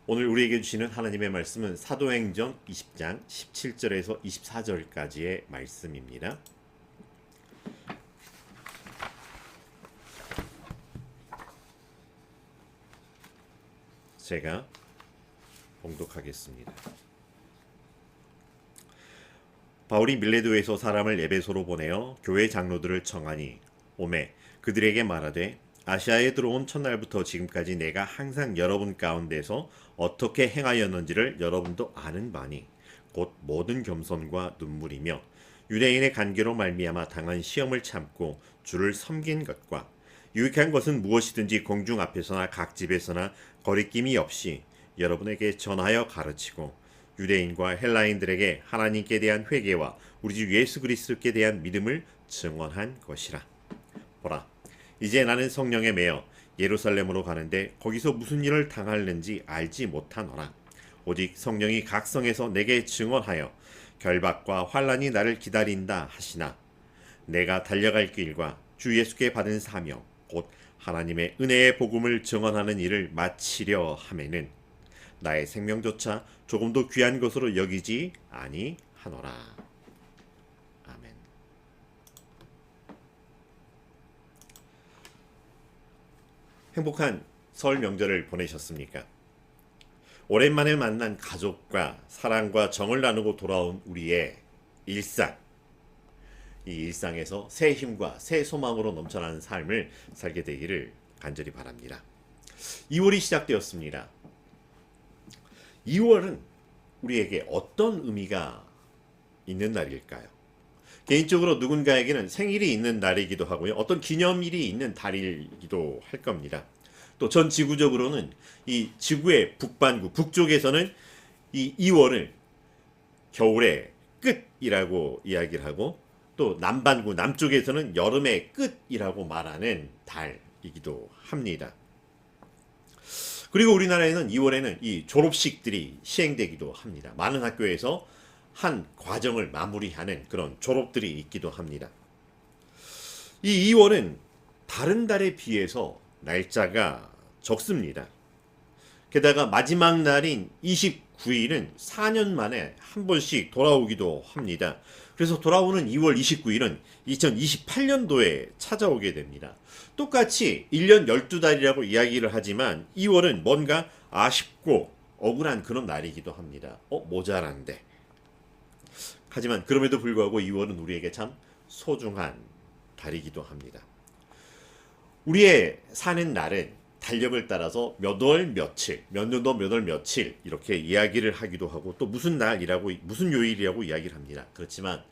오늘 우리에게 주시는 하나님의 말씀은 사도행전 20장 17절에서 24절까지의 말씀입니다. 제가 봉독하겠습니다. 바울이 밀레도에서 사람을 에베소로 보내어 교회 장로들을 청하니 오매 그들에게 말하되 아시아에 들어온 첫날부터 지금까지 내가 항상 여러분 가운데서 어떻게 행하였는지를 여러분도 아는 바니 곧 모든 겸손과 눈물이며 유대인의 간계로 말미암아 당한 시험을 참고 주를 섬긴 것과 유익한 것은 무엇이든지 공중 앞에서나 각 집에서나 거리낌이 없이 여러분에게 전하여 가르치고 유대인과 헬라인들에게 하나님께 대한 회개와 우리 주 예수 그리스도께 대한 믿음을 증언한 것이라. 보라, 이제 나는 성령에 매여 예루살렘으로 가는데 거기서 무슨 일을 당할는지 알지 못하노라. 오직 성령이 각 성에서 내게 증언하여 결박과 환난이 나를 기다린다 하시나 내가 달려갈 길과 주 예수께 받은 사명 곧 하나님의 은혜의 복음을 증언하는 일을 마치려 하매는 나의 생명조차 조금도 귀한 것으로 여기지 아니하노라. 아멘. 행복한 설 명절을 보내셨습니까? 오랜만에 만난 가족과 사랑과 정을 나누고 돌아온 우리의 일상, 이 일상에서 새 힘과 새 소망으로 넘쳐나는 삶을 살게 되기를 간절히 바랍니다. 2월이 시작되었습니다. 2월은 우리에게 어떤 의미가 있는 날일까요? 개인적으로 누군가에게는 생일이 있는 날이기도 하고요. 어떤 기념일이 있는 달이기도 할 겁니다. 또 전 지구적으로는 이 지구의 북반구, 북쪽에서는 이 2월을 겨울의 끝이라고 이야기를 하고 또 남반구, 남쪽에서는 여름의 끝이라고 말하는 달이기도 합니다. 그리고 우리나라에는 2월에는 이 졸업식들이 시행되기도 합니다. 많은 학교에서 한 과정을 마무리하는 그런 졸업들이 있기도 합니다. 이 2월은 다른 달에 비해서 날짜가 적습니다. 게다가 마지막 날인 29일은 4년 만에 한 번씩 돌아오기도 합니다. 그래서 돌아오는 2월 29일은 2028년도에 찾아오게 됩니다. 똑같이 1년 12달이라고 이야기를 하지만 2월은 뭔가 아쉽고 억울한 그런 날이기도 합니다. 모자란데. 하지만 그럼에도 불구하고 2월은 우리에게 참 소중한 달이기도 합니다. 우리의 사는 날은 달력을 따라서 몇 월 며칠, 몇 년도 몇 월 며칠 이렇게 이야기를 하기도 하고 또 무슨 날이라고 무슨 요일이라고 이야기를 합니다. 그렇지만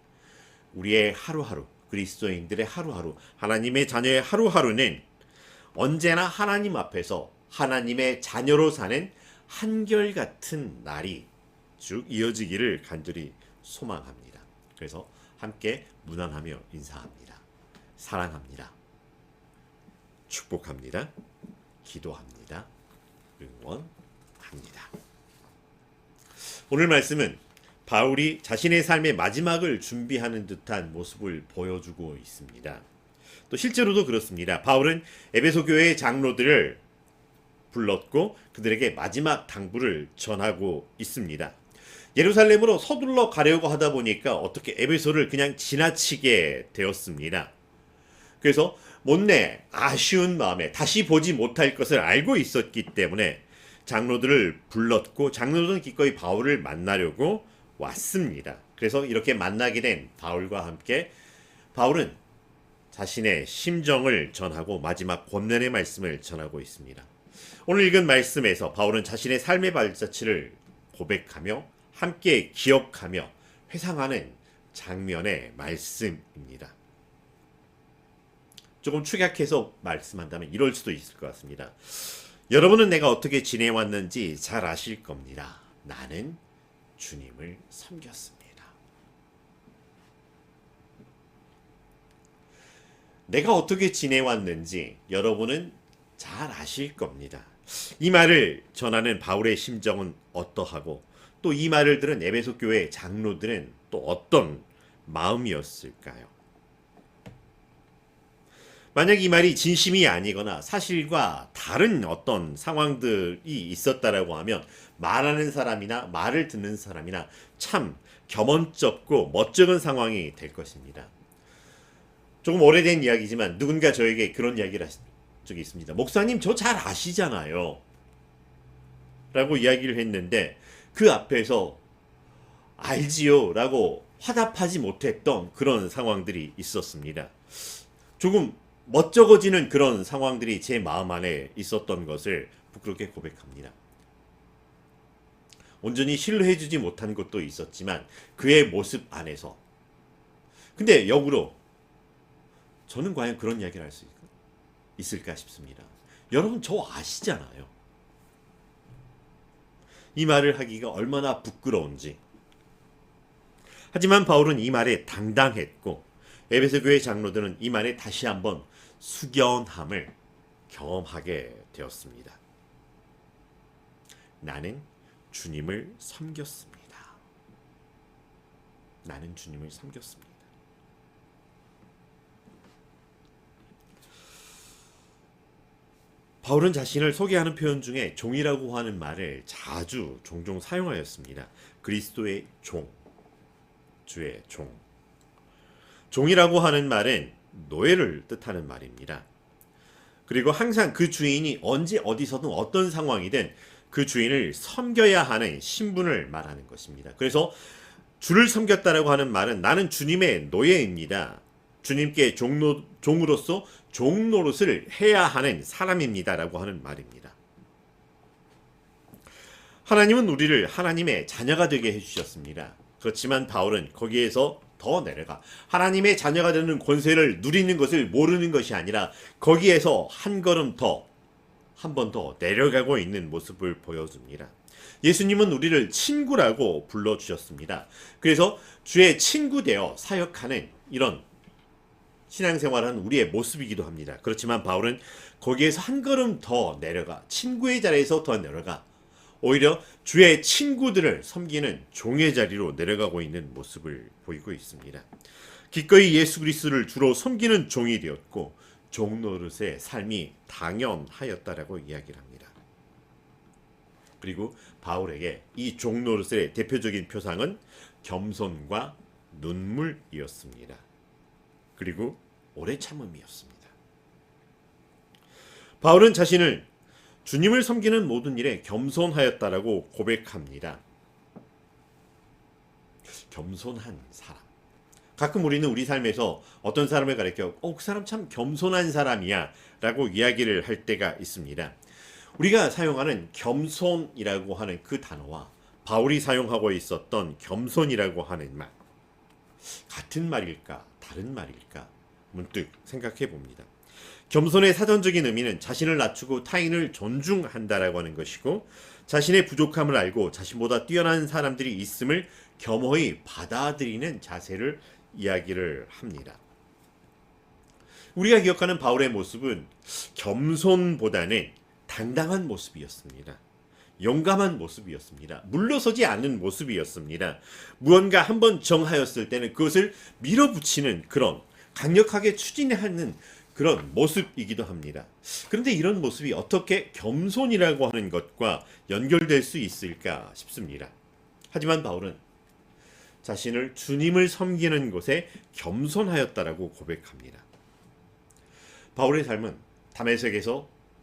우리의 하루하루, 그리스도인들의 하루하루, 하나님의 자녀의 하루하루는 언제나 하나님 앞에서 하나님의 자녀로 사는 한결같은 날이 쭉 이어지기를 간절히 소망합니다. 그래서 함께 문안하며 인사합니다. 사랑합니다. 축복합니다. 기도합니다. 응원합니다. 오늘 말씀은 바울이 자신의 삶의 마지막을 준비하는 듯한 모습을 보여주고 있습니다. 또 실제로도 그렇습니다. 바울은 에베소 교회의 장로들을 불렀고 그들에게 마지막 당부를 전하고 있습니다. 예루살렘으로 서둘러 가려고 하다 보니까 어떻게 에베소를 그냥 지나치게 되었습니다. 그래서 못내 아쉬운 마음에 다시 보지 못할 것을 알고 있었기 때문에 장로들을 불렀고 장로들은 기꺼이 바울을 만나려고 왔습니다. 그래서 이렇게 만나게 된 바울과 함께 바울은 자신의 심정을 전하고 마지막 권면의 말씀을 전하고 있습니다. 오늘 읽은 말씀에서 바울은 자신의 삶의 발자취를 고백하며 함께 기억하며 회상하는 장면의 말씀입니다. 조금 축약해서 말씀한다면 이럴 수도 있을 것 같습니다. 여러분은 내가 어떻게 지내왔는지 잘 아실 겁니다. 나는 주님을 섬겼습니다. 내가 어떻게 지내왔는지 여러분은 잘 아실 겁니다. 이 말을 전하는 바울의 심정은 어떠하고 또 이 말을 들은 에베소 교회 장로들은 또 어떤 마음이었을까요? 만약 이 말이 진심이 아니거나 사실과 다른 어떤 상황들이 있었다라고 하면 말하는 사람이나 말을 듣는 사람이나 참 겸언쩍고 멋쩍은 상황이 될 것입니다. 조금 오래된 이야기지만 누군가 저에게 그런 이야기를 하신 적이 있습니다. 목사님, 저 잘 아시잖아요 라고 이야기를 했는데 그 앞에서 알지요 라고 화답하지 못했던 그런 상황들이 있었습니다. 조금 멋쩍어지는 그런 상황들이 제 마음 안에 있었던 것을 부끄럽게 고백합니다. 온전히 신뢰해주지 못한 것도 있었지만 그의 모습 안에서, 근데 역으로 저는 과연 그런 이야기를 할 수 있을까 싶습니다. 여러분, 저 아시잖아요. 이 말을 하기가 얼마나 부끄러운지. 하지만 바울은 이 말에 당당했고 에베소 교회 장로들은 이 말에 다시 한번 숙연함을 경험하게 되었습니다. 나는 주님을 섬겼습니다. 나는 주님을 섬겼습니다. 바울은 자신을 소개하는 표현 중에 종이라고 하는 말을 자주 종종 사용하였습니다. 그리스도의 종, 주의 종. 종이라고 하는 말은 노예를 뜻하는 말입니다. 그리고 항상 그 주인이 언제 어디서든 어떤 상황이든 그 주인을 섬겨야 하는 신분을 말하는 것입니다. 그래서 주를 섬겼다라고 하는 말은 나는 주님의 노예입니다. 주님께 종으로서 종 노릇을 해야 하는 사람입니다라고 하는 말입니다. 하나님은 우리를 하나님의 자녀가 되게 해주셨습니다. 그렇지만 바울은 거기에서 더 내려가 하나님의 자녀가 되는 권세를 누리는 것을 모르는 것이 아니라 거기에서 한 걸음 더, 한 번 더 내려가고 있는 모습을 보여줍니다. 예수님은 우리를 친구라고 불러주셨습니다. 그래서 주의 친구 되어 사역하는 이런 신앙생활은 우리의 모습이기도 합니다. 그렇지만 바울은 거기에서 한 걸음 더 내려가, 친구의 자리에서 더 내려가 오히려 주의 친구들을 섬기는 종의 자리로 내려가고 있는 모습을 보이고 있습니다. 기꺼이 예수 그리스도를 주로 섬기는 종이 되었고 종 노릇의 삶이 당연하였다라고 이야기를 합니다. 그리고 바울에게 이 종 노릇의 대표적인 표상은 겸손과 눈물이었습니다. 그리고 오래 참음이었습니다. 바울은 자신을 주님을 섬기는 모든 일에 겸손하였다라고 고백합니다. 겸손한 사람. 가끔 우리는 우리 삶에서 어떤 사람을 가리켜 그 사람 참 겸손한 사람이야 라고 이야기를 할 때가 있습니다. 우리가 사용하는 겸손이라고 하는 그 단어와 바울이 사용하고 있었던 겸손이라고 하는 말, 같은 말일까 다른 말일까 문득 생각해 봅니다. 겸손의 사전적인 의미는 자신을 낮추고 타인을 존중한다라고 하는 것이고 자신의 부족함을 알고 자신보다 뛰어난 사람들이 있음을 겸허히 받아들이는 자세를 이야기를 합니다. 우리가 기억하는 바울의 모습은 겸손보다는 당당한 모습이었습니다. 용감한 모습이었습니다. 물러서지 않는 모습이었습니다. 무언가 한번 정하였을 때는 그것을 밀어붙이는 그런 강력하게 추진하는 그런 모습이기도 합니다. 그런데 이런 모습이 어떻게 겸손이라고 하는 것과 연결될 수 있을까 싶습니다. 하지만 바울은 자신을 주님을 섬기는 곳에 겸손하였다라고 고백합니다. 바울의 삶은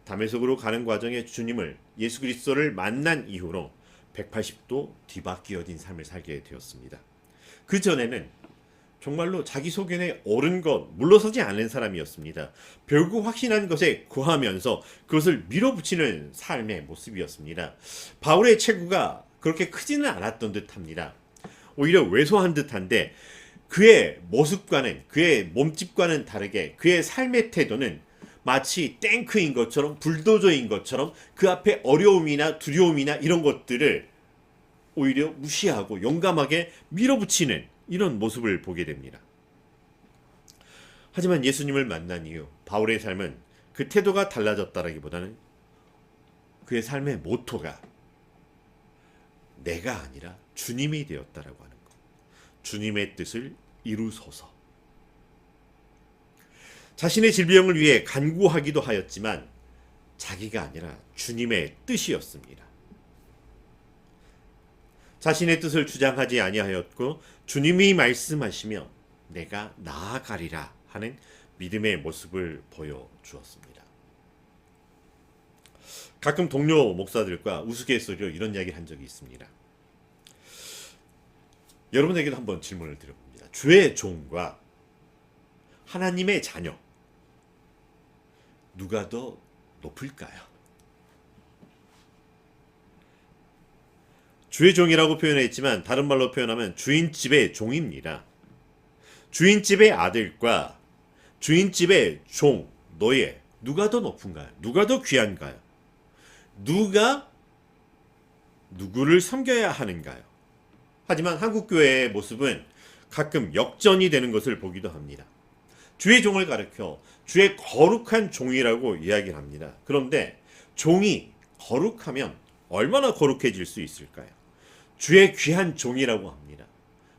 다메섹으로 가는 과정에 주님을, 예수 그리스도를 만난 이후로 180도 뒤바뀌어진 삶을 살게 되었습니다. 그 전에는 정말로 자기 소견에 옳은 것, 물러서지 않는 사람이었습니다. 결국 확신한 것에 구하면서 그것을 밀어붙이는 삶의 모습이었습니다. 바울의 체구가 그렇게 크지는 않았던 듯합니다. 오히려 왜소한 듯한데 그의 모습과는, 그의 몸집과는 다르게 그의 삶의 태도는 마치 탱크인 것처럼, 불도저인 것처럼 그 앞에 어려움이나 두려움이나 이런 것들을 오히려 무시하고 용감하게 밀어붙이는 이런 모습을 보게 됩니다. 하지만 예수님을 만난 이후 바울의 삶은 그 태도가 달라졌다라기보다는 그의 삶의 모토가 내가 아니라 주님이 되었다라고 하는 것. 주님의 뜻을 이루소서. 자신의 질병을 위해 간구하기도 하였지만 자기가 아니라 주님의 뜻이었습니다. 자신의 뜻을 주장하지 아니하였고 주님이 말씀하시며 내가 나아가리라 하는 믿음의 모습을 보여주었습니다. 가끔 동료 목사들과 우스갯소리로 이런 이야기를 한 적이 있습니다. 여러분에게도 한번 질문을 드려봅니다. 주의 종과 하나님의 자녀 누가 더 높을까요? 주의 종이라고 표현했지만 다른 말로 표현하면 주인집의 종입니다. 주인집의 아들과 주인집의 종, 노예 누가 더 높은가요? 누가 더 귀한가요? 누가 누구를 섬겨야 하는가요? 하지만 한국교회의 모습은 가끔 역전이 되는 것을 보기도 합니다. 주의 종을 가리켜 주의 거룩한 종이라고 이야기를 합니다. 그런데 종이 거룩하면 얼마나 거룩해질 수 있을까요? 주의 귀한 종이라고 합니다.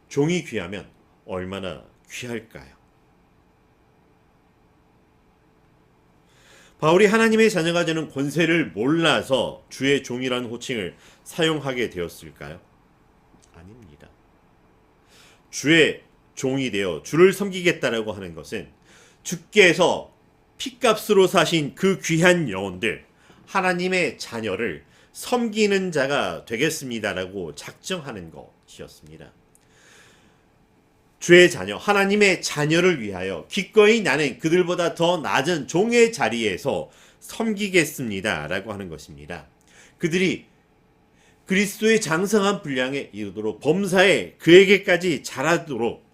종이 귀하면 얼마나 귀할까요? 바울이 하나님의 자녀가 되는 권세를 몰라서 주의 종이라는 호칭을 사용하게 되었을까요? 아닙니다. 주의 종이 되어 주를 섬기겠다라고 하는 것은 주께서 핏값으로 사신 그 귀한 영혼들, 하나님의 자녀를 섬기는 자가 되겠습니다라고 작정하는 것이었습니다. 주의 자녀, 하나님의 자녀를 위하여 기꺼이 나는 그들보다 더 낮은 종의 자리에서 섬기겠습니다라고 하는 것입니다. 그들이 그리스도의 장성한 분량에 이르도록 범사에 그에게까지 자라도록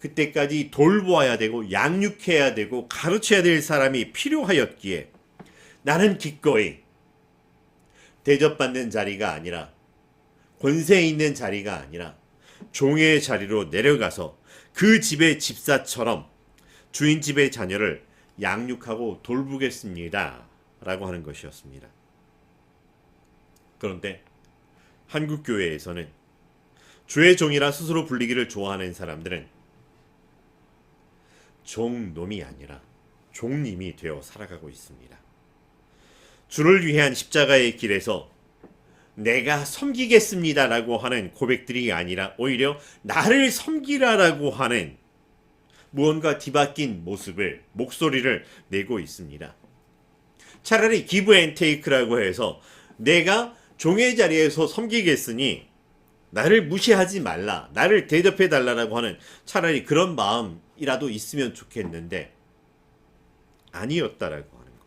그때까지 돌보아야 되고 양육해야 되고 가르쳐야 될 사람이 필요하였기에 나는 기꺼이 대접받는 자리가 아니라 권세 있는 자리가 아니라 종의 자리로 내려가서 그 집의 집사처럼 주인 집의 자녀를 양육하고 돌보겠습니다 라고 하는 것이었습니다. 그런데 한국교회에서는 주의 종이라 스스로 불리기를 좋아하는 사람들은 종놈이 아니라 종님이 되어 살아가고 있습니다. 주를 위한 십자가의 길에서 내가 섬기겠습니다라고 하는 고백들이 아니라 오히려 나를 섬기라라고 하는 무언가 뒤바뀐 모습을 목소리를 내고 있습니다. 차라리 give and take라고 해서 내가 종의 자리에서 섬기겠으니 나를 무시하지 말라, 나를 대접해 달라라고 하는 차라리 그런 마음이라도 있으면 좋겠는데 아니었다라고 하는 것.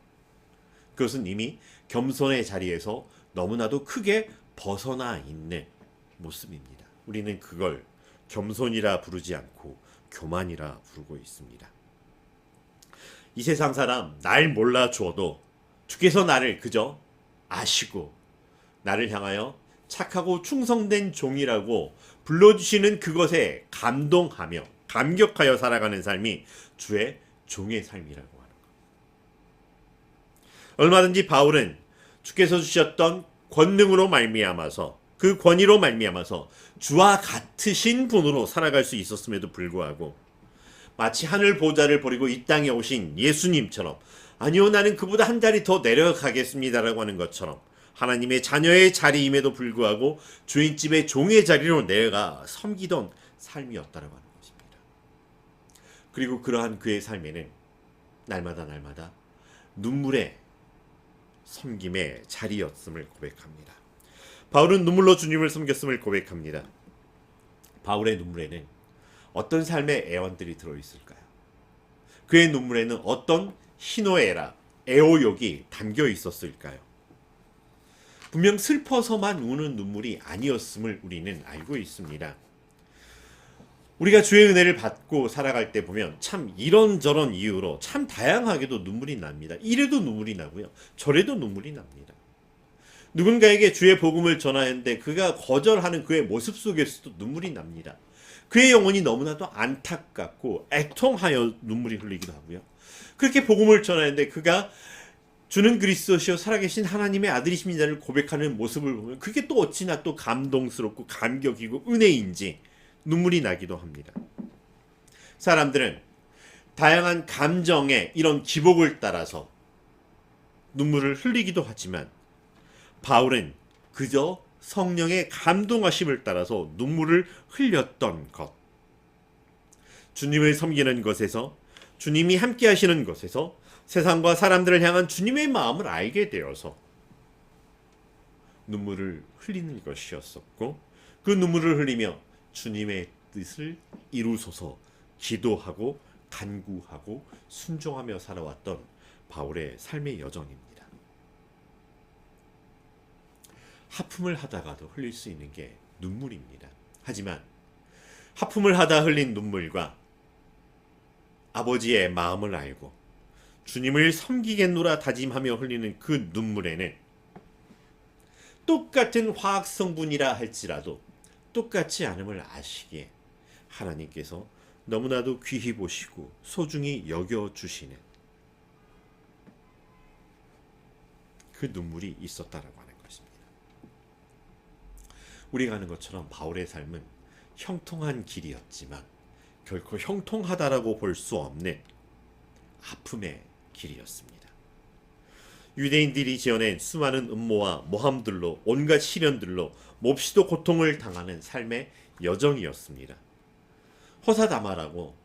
그것은 이미 겸손의 자리에서 너무나도 크게 벗어나 있는 모습입니다. 우리는 그걸 겸손이라 부르지 않고 교만이라 부르고 있습니다. 이 세상 사람 날 몰라 주어도 주께서 나를 그저 아시고 나를 향하여 착하고 충성된 종이라고 불러주시는 그것에 감동하며 감격하여 살아가는 삶이 주의 종의 삶이라고 하는 것. 얼마든지 바울은 주께서 주셨던 권능으로 말미암아서 그 권위로 말미암아서 주와 같으신 분으로 살아갈 수 있었음에도 불구하고 마치 하늘 보좌를 버리고 이 땅에 오신 예수님처럼 아니요 나는 그보다 한 자리 더 내려가겠습니다라고 하는 것처럼 하나님의 자녀의 자리임에도 불구하고 주인집의 종의 자리로 내려가 섬기던 삶이었다라고 하는 것입니다. 그리고 그러한 그의 삶에는 날마다 눈물의 섬김의 자리였음을 고백합니다. 바울은 눈물로 주님을 섬겼음을 고백합니다. 바울의 눈물에는 어떤 삶의 애환들이 들어있을까요? 그의 눈물에는 어떤 희노애락, 애호욕이 담겨 있었을까요? 분명 슬퍼서만 우는 눈물이 아니었음을 우리는 알고 있습니다. 우리가 주의 은혜를 받고 살아갈 때 보면 참 이런저런 이유로 참 다양하게도 눈물이 납니다. 이래도 눈물이 나고요. 저래도 눈물이 납니다. 누군가에게 주의 복음을 전하는데 그가 거절하는 그의 모습 속에서도 눈물이 납니다. 그의 영혼이 너무나도 안타깝고 애통하여 눈물이 흘리기도 하고요. 그렇게 복음을 전하는데 그가 주는 그리스도시요 살아계신 하나님의 아들이십니다를 고백하는 모습을 보면 그게 또 어찌나 또 감동스럽고 감격이고 은혜인지 눈물이 나기도 합니다. 사람들은 다양한 감정의 이런 기복을 따라서 눈물을 흘리기도 하지만 바울은 그저 성령의 감동하심을 따라서 눈물을 흘렸던 것. 주님을 섬기는 것에서, 주님이 함께 하시는 것에서 세상과 사람들을 향한 주님의 마음을 알게 되어서 눈물을 흘리는 것이었었고, 그 눈물을 흘리며 주님의 뜻을 이루소서 기도하고 간구하고 순종하며 살아왔던 바울의 삶의 여정입니다. 하품을 하다가도 흘릴 수 있는 게 눈물입니다. 하지만 하품을 하다 흘린 눈물과 아버지의 마음을 알고 주님을 섬기겠노라 다짐하며 흘리는 그 눈물에는 똑같은 화학 성분이라 할지라도 똑같지 않음을 아시기에 하나님께서 너무나도 귀히 보시고 소중히 여겨주시는 그 눈물이 있었다라고 하는 것입니다. 우리가 아는 것처럼 바울의 삶은 형통한 길이었지만 결코 형통하다라고 볼 수 없는 아픔의 길이었습니다. 유대인들이 지어낸 수많은 음모와 모함들로 온갖 시련들로 몹시도 고통을 당하는 삶의 여정이었습니다. 허사다마라고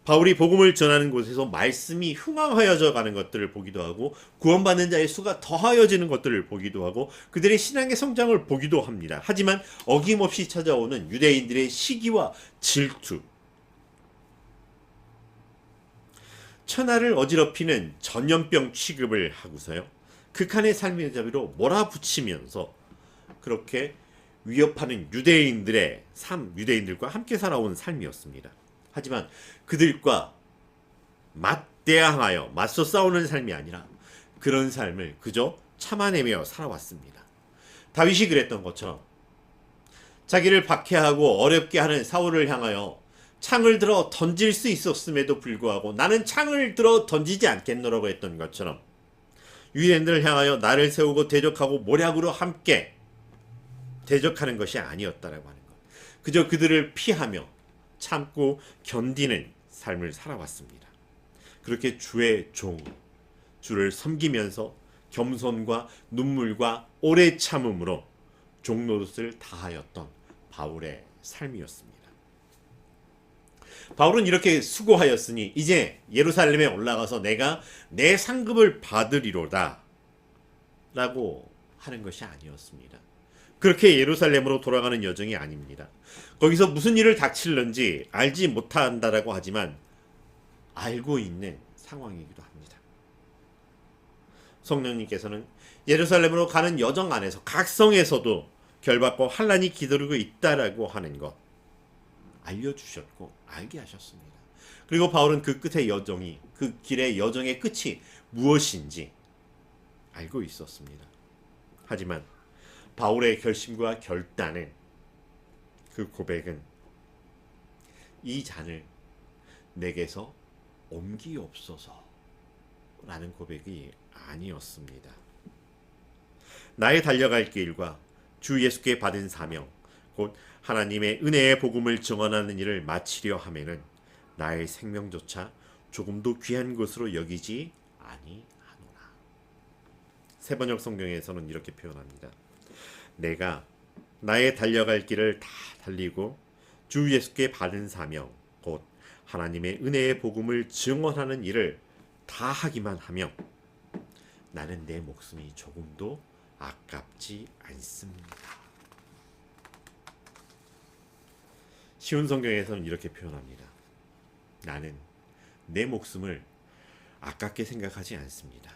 바울이 복음을 전하는 곳에서 말씀이 흥황하여져 가는 것들을 보기도 하고 구원받는 자의 수가 더하여지는 것들을 보기도 하고 그들의 신앙의 성장을 보기도 합니다. 하지만 어김없이 찾아오는 유대인들의 시기와 질투, 천하를 어지럽히는 전염병 취급을 하고서요, 극한의 삶의 자비로 몰아붙이면서 그렇게 위협하는 유대인들의 삶, 유대인들과 함께 살아온 삶이었습니다. 하지만 그들과 맞대항하여 맞서 싸우는 삶이 아니라 그런 삶을 그저 참아내며 살아왔습니다. 다윗이 그랬던 것처럼 자기를 박해하고 어렵게 하는 사울을 향하여 창을 들어 던질 수 있었음에도 불구하고 나는 창을 들어 던지지 않겠노라고 했던 것처럼 유대인들을 향하여 나를 세우고 대적하고 모략으로 함께 대적하는 것이 아니었다라고 하는 것. 그저 그들을 피하며 참고 견디는 삶을 살아왔습니다. 그렇게 주의 종, 주를 섬기면서 겸손과 눈물과 오래 참음으로 종노릇을 다하였던 바울의 삶이었습니다. 바울은 이렇게 수고하였으니 이제 예루살렘에 올라가서 내가 내 상급을 받으리로다 라고 하는 것이 아니었습니다. 그렇게 예루살렘으로 돌아가는 여정이 아닙니다. 거기서 무슨 일을 닥칠는지 알지 못한다라고 하지만 알고 있는 상황이기도 합니다. 성령님께서는 예루살렘으로 가는 여정 안에서 각 성에서도 결박과 환란이 기다리고 있다라고 하는 것 알려주셨고 알게 하셨습니다. 그리고 바울은 그 끝의 여정이, 그 길의 여정의 끝이 무엇인지 알고 있었습니다. 하지만 바울의 결심과 결단은, 그 고백은 이 잔을 내게서 옮기옵소서 라는 고백이 아니었습니다. 나의 달려갈 길과 주 예수께 받은 사명, 곧 하나님의 은혜의 복음을 증언하는 일을 마치려 하면은 나의 생명조차 조금도 귀한 것으로 여기지 아니하노라. 세번역 성경에서는 이렇게 표현합니다. 내가 나의 달려갈 길을 다 달리고 주 예수께 받은 사명, 곧 하나님의 은혜의 복음을 증언하는 일을 다 하기만 하면 나는 내 목숨이 조금도 아깝지 않습니다. 쉬운 성경에서는 이렇게 표현합니다. 나는 내 목숨을 아깝게 생각하지 않습니다.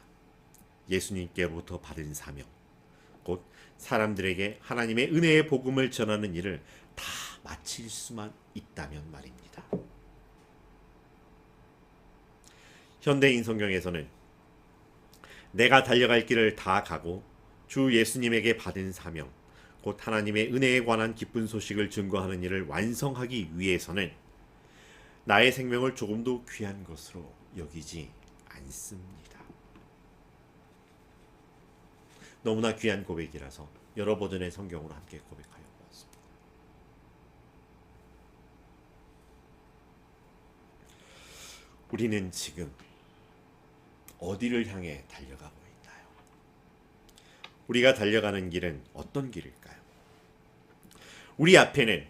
예수님께로부터 받은 사명, 곧 사람들에게 하나님의 은혜의 복음을 전하는 일을 다 마칠 수만 있다면 말입니다. 현대인 성경에서는 내가 달려갈 길을 다 가고 주 예수님에게 받은 사명, 곧 하나님의 은혜에 관한 기쁜 소식을 증거하는 일을 완성하기 위해서는 나의 생명을 조금도 귀한 것으로 여기지 않습니다. 너무나 귀한 고백이라서 여러 버전의 성경으로 함께 고백하여 보았습니다. 우리는 지금 어디를 향해 달려가고 있나요? 우리가 달려가는 길은 어떤 길일까요? 우리 앞에는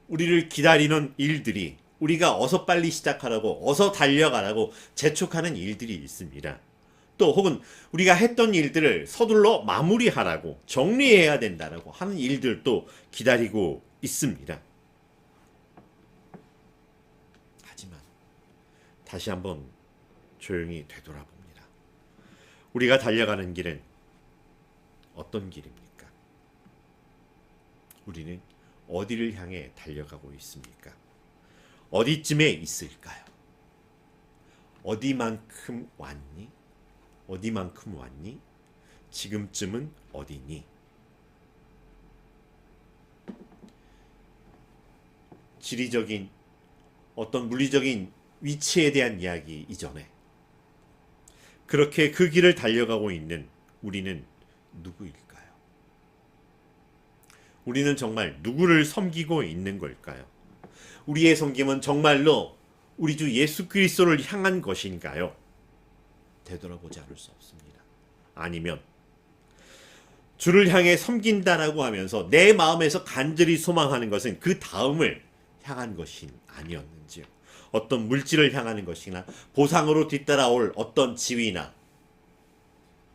우리를 기다리는 일들이, 우리가 어서 빨리 시작하라고, 어서 달려가라고 재촉하는 일들이 있습니다. 또 혹은 우리가 했던 일들을 서둘러 마무리하라고, 정리해야 된다라고 하는 일들도 기다리고 있습니다. 하지만 다시 한번 조용히 되돌아봅니다. 우리가 달려가는 길은 어떤 길입니까? 우리는 어디를 향해 달려가고 있습니까? 어디쯤에 있을까요? 어디만큼 왔니? 어디만큼 왔니? 지금쯤은 어디니? 지리적인 어떤 물리적인 위치에 대한 이야기 이전에 그렇게 그 길을 달려가고 있는 우리는 누구일까요? 우리는 정말 누구를 섬기고 있는 걸까요? 우리의 섬김은 정말로 우리 주 예수 그리스도를 향한 것인가요? 되돌아보지 않을 수 없습니다. 아니면 주를 향해 섬긴다라고 하면서 내 마음에서 간절히 소망하는 것은 그 다음을 향한 것이 아니었는지요. 어떤 물질을 향하는 것이나 보상으로 뒤따라올 어떤 지위나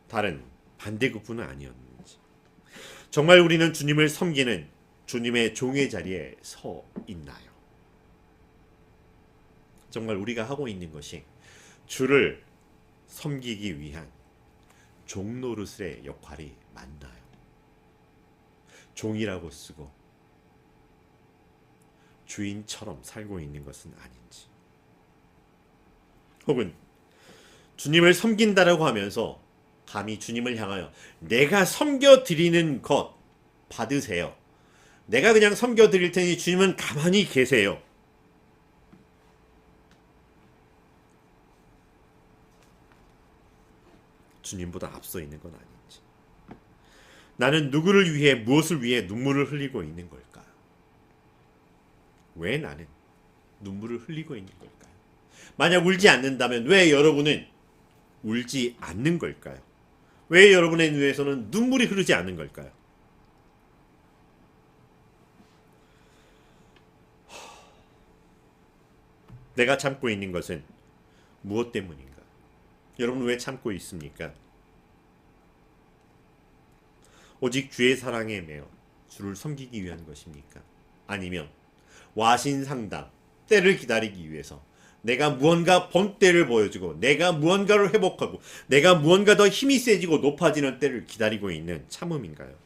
다른 반대급부는 아니었는지. 정말 우리는 주님을 섬기는 주님의 종의 자리에 서 있나요? 정말 우리가 하고 있는 것이 주를 섬기기 위한 종노릇의 역할이 맞나요? 종이라고 쓰고 주인처럼 살고 있는 것은 아닌지. 혹은 주님을 섬긴다라고 하면서 감히 주님을 향하여 내가 섬겨드리는 것 받으세요. 내가 그냥 섬겨드릴 테니 주님은 가만히 계세요. 주님보다 앞서 있는 건 아닌지. 나는 누구를 위해 무엇을 위해 눈물을 흘리고 있는 걸까요? 왜 나는 눈물을 흘리고 있는 걸까요? 만약 울지 않는다면 왜 여러분은 울지 않는 걸까요? 왜 여러분의 눈에서는 눈물이 흐르지 않는 걸까요? 내가 참고 있는 것은 무엇 때문인가? 여러분 왜 참고 있습니까? 오직 주의 사랑에 매여 주를 섬기기 위한 것입니까? 아니면 와신상담, 때를 기다리기 위해서 내가 무언가 본때를 보여주고 내가 무언가를 회복하고 내가 무언가 더 힘이 세지고 높아지는 때를 기다리고 있는 참음인가요?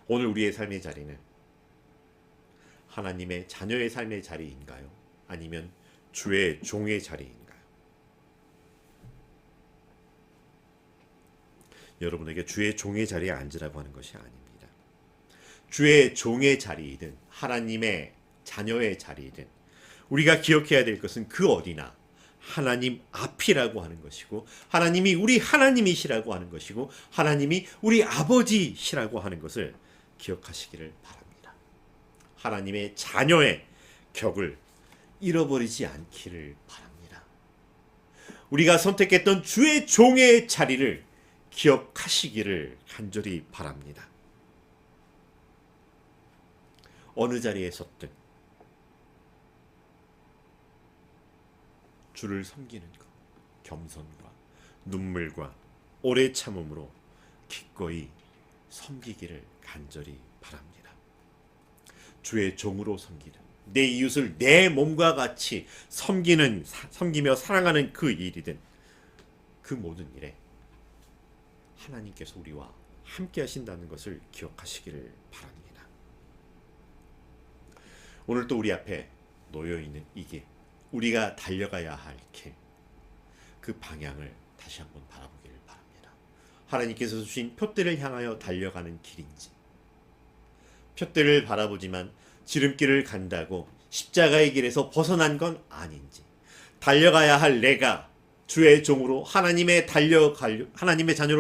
오늘 우리의 삶의 자리는 하나님의 자녀의 삶의 자리인가요? 아니면 주의 종의 자리인가요? 여러분에게 주의 종의 자리에 앉으라고 하는 것이 아닙니다. 주의 종의 자리이든 하나님의 자녀의 자리이든 우리가 기억해야 될 것은 그 어디나 하나님 앞이라고 하는 것이고 하나님이 우리 하나님이시라고 하는 것이고 하나님이 우리 아버지시라고 하는 것을 기억하시기를 바랍니다. 하나님의 자녀의 격을 잃어버리지 않기를 바랍니다. 우리가 선택했던 주의 종의 자리를 기억하시기를 간절히 바랍니다. 어느 자리에 섰든 주를 섬기는 것, 겸손과 눈물과 오래 참음으로 기꺼이 섬기기를 간절히 바랍니다. 주의 종으로 섬기는, 내 이웃을 내 몸과 같이 섬기며 사랑하는 그 일이든 그 모든 일에 하나님께서 우리와 함께 하신다는 것을 기억하시기를 바랍니다. 오늘 또 우리 앞에 놓여있는 이 길, 우리가 달려가야 할 길, 그 방향을 다시 한번 바라보기를 바랍니다. 하나님께서 주신 표대를 향하여 달려가는 길인지, 표대를 바라보지만 지름길을 간다고 십자가의 길에서 벗어난 건 아닌지, 달려가야 할 내가 주의 종으로 하나님의 자녀로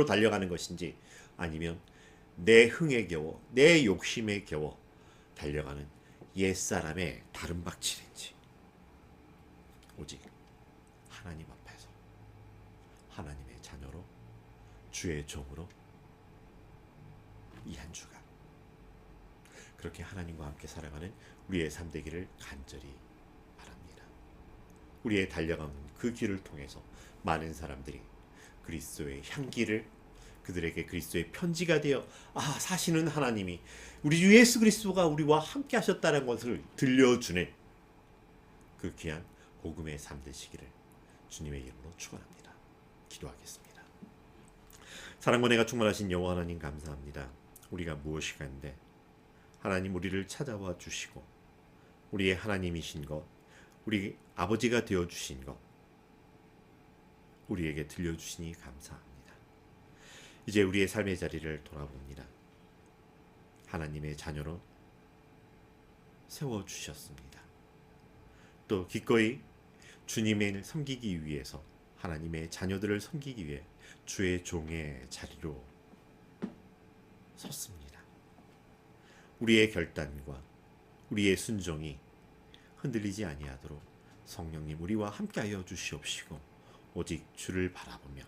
달려가는 것인지, 아니면 내 흥에 겨워 내 욕심에 겨워 달려가는 옛사람의 다른 박질인지 오직 하나님 앞에서 하나님의 자녀로 주의 종으로 이 한 주간 그렇게 하나님과 함께 살아가는 우리의 삶 되기를 간절히 바랍니다. 우리의 달려가는 그 길을 통해서 많은 사람들이 그리스도의 향기를 그들에게 그리스도의 편지가 되어 사시는 하나님이 우리 주 예수 그리스도가 우리와 함께 하셨다는 것을 들려주는 그 귀한 복음의 삶 되시기를 주님의 이름으로 축원합니다. 기도하겠습니다. 사랑과 은혜가 충만하신 여호와 하나님 감사합니다. 우리가 무엇이간데 하나님 우리를 찾아와 주시고 우리의 하나님이신 것, 우리 아버지가 되어 주신 것 우리에게 들려주시니 감사합니다. 이제 우리의 삶의 자리를 돌아봅니다. 하나님의 자녀로 세워주셨습니다. 또 기꺼이 주님을 섬기기 위해서 하나님의 자녀들을 섬기기 위해 주의 종의 자리로 섰습니다. 우리의 결단과 우리의 순종이 흔들리지 아니하도록 성령님 우리와 함께하여 주시옵시고 오직 주를 바라보며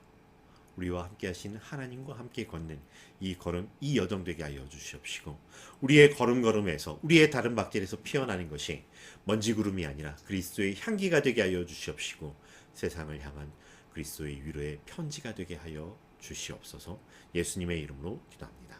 우리와 함께 하신 하나님과 함께 걷는 이 걸음, 이 여정 되게 하여 주시옵시고 우리의 걸음걸음에서 우리의 다른 박질에서 피어나는 것이 먼지구름이 아니라 그리스도의 향기가 되게 하여 주시옵시고 세상을 향한 그리스도의 위로의 편지가 되게 하여 주시옵소서. 예수님의 이름으로 기도합니다.